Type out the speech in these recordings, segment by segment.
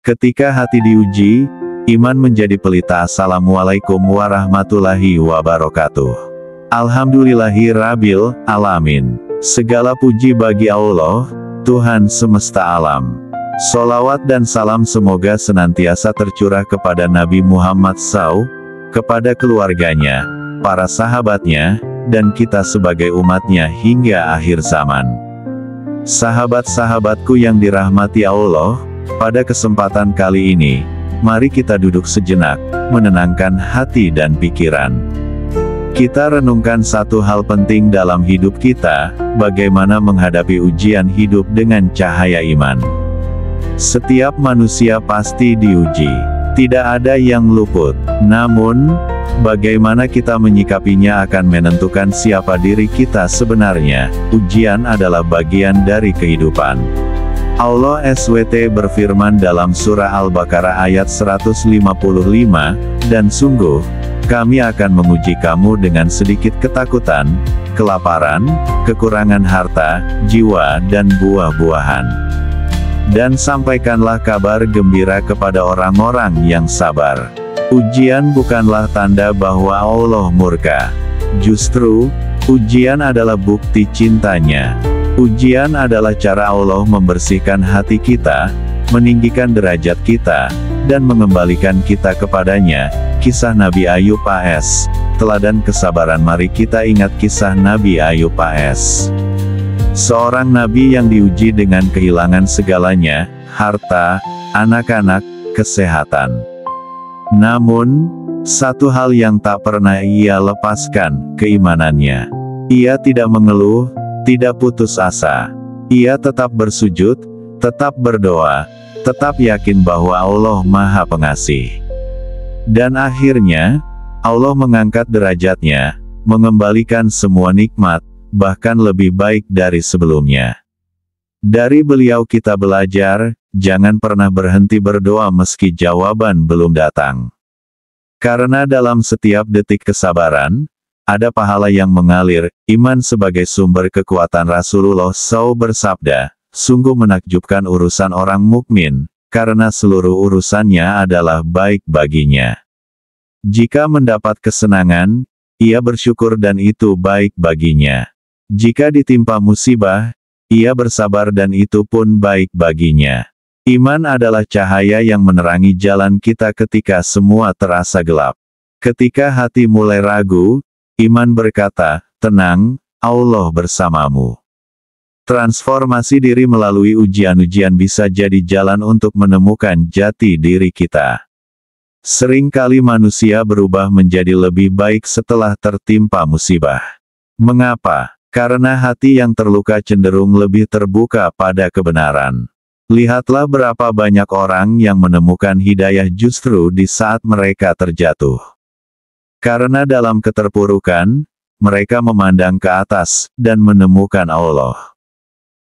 Ketika hati diuji, iman menjadi pelita. Assalamualaikum warahmatullahi wabarakatuh. Alhamdulillahirabbil alamin. Segala puji bagi Allah, Tuhan semesta alam. Sholawat dan salam semoga senantiasa tercurah kepada Nabi Muhammad SAW, kepada keluarganya, para sahabatnya, dan kita sebagai umatnya hingga akhir zaman. Sahabat-sahabatku yang dirahmati Allah, pada kesempatan kali ini, mari kita duduk sejenak, menenangkan hati dan pikiran. Kita renungkan satu hal penting dalam hidup kita, bagaimana menghadapi ujian hidup dengan cahaya iman. Setiap manusia pasti diuji, tidak ada yang luput. Namun, bagaimana kita menyikapinya akan menentukan siapa diri kita sebenarnya. Ujian adalah bagian dari kehidupan. Allah SWT berfirman dalam surah Al-Baqarah ayat 155, dan sungguh, kami akan menguji kamu dengan sedikit ketakutan, kelaparan, kekurangan harta, jiwa dan buah-buahan. Dan sampaikanlah kabar gembira kepada orang-orang yang sabar. Ujian bukanlah tanda bahwa Allah murka. Justru, ujian adalah bukti cintanya. Ujian adalah cara Allah membersihkan hati kita, meninggikan derajat kita, dan mengembalikan kita kepadanya. Kisah Nabi Ayub AS, teladan kesabaran. Mari kita ingat kisah Nabi Ayub AS. Seorang nabi yang diuji dengan kehilangan segalanya, harta, anak-anak, kesehatan. Namun, satu hal yang tak pernah ia lepaskan, keimanannya. Ia tidak mengeluh, tidak putus asa. Ia tetap bersujud, tetap berdoa, tetap yakin bahwa Allah Maha Pengasih. Dan akhirnya, Allah mengangkat derajatnya, mengembalikan semua nikmat, bahkan lebih baik dari sebelumnya. Dari beliau kita belajar, jangan pernah berhenti berdoa meski jawaban belum datang. Karena dalam setiap detik kesabaran, ada pahala yang mengalir. Iman sebagai sumber kekuatan. Rasulullah SAW bersabda, sungguh menakjubkan urusan orang mukmin, karena seluruh urusannya adalah baik baginya. Jika mendapat kesenangan, ia bersyukur dan itu baik baginya. Jika ditimpa musibah, ia bersabar dan itu pun baik baginya. Iman adalah cahaya yang menerangi jalan kita ketika semua terasa gelap. Ketika hati mulai ragu, iman berkata, tenang, Allah bersamamu. Transformasi diri melalui ujian-ujian bisa jadi jalan untuk menemukan jati diri kita. Seringkali manusia berubah menjadi lebih baik setelah tertimpa musibah. Mengapa? Karena hati yang terluka cenderung lebih terbuka pada kebenaran. Lihatlah berapa banyak orang yang menemukan hidayah justru di saat mereka terjatuh. Karena dalam keterpurukan, mereka memandang ke atas, dan menemukan Allah.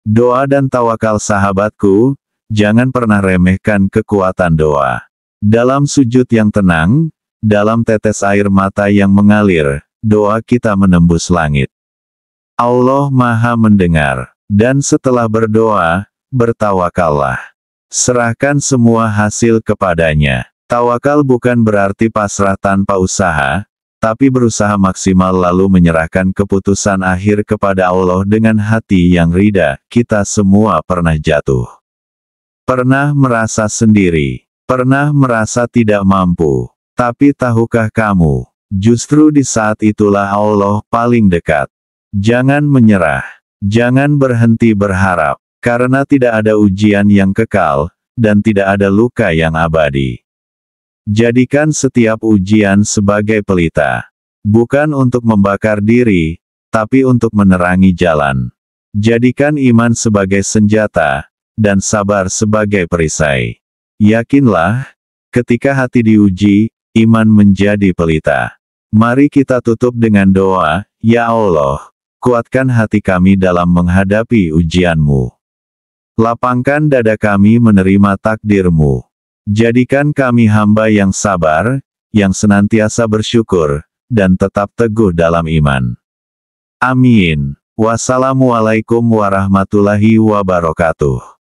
Doa dan tawakal. Sahabatku, jangan pernah remehkan kekuatan doa. Dalam sujud yang tenang, dalam tetes air mata yang mengalir, doa kita menembus langit. Allah Maha mendengar. Dan setelah berdoa, bertawakallah. Serahkan semua hasil kepadanya. Tawakal bukan berarti pasrah tanpa usaha, tapi berusaha maksimal lalu menyerahkan keputusan akhir kepada Allah dengan hati yang rida. Kita semua pernah jatuh. Pernah merasa sendiri. Pernah merasa tidak mampu. Tapi tahukah kamu, justru di saat itulah Allah paling dekat. Jangan menyerah. Jangan berhenti berharap. Karena tidak ada ujian yang kekal, dan tidak ada luka yang abadi. Jadikan setiap ujian sebagai pelita. Bukan untuk membakar diri, tapi untuk menerangi jalan. Jadikan iman sebagai senjata, dan sabar sebagai perisai. Yakinlah, ketika hati diuji, iman menjadi pelita. Mari kita tutup dengan doa, Ya Allah, kuatkan hati kami dalam menghadapi ujian-Mu. Lapangkan dada kami menerima takdir-Mu. Jadikan kami hamba yang sabar, yang senantiasa bersyukur, dan tetap teguh dalam iman. Amin. Wassalamualaikum warahmatullahi wabarakatuh.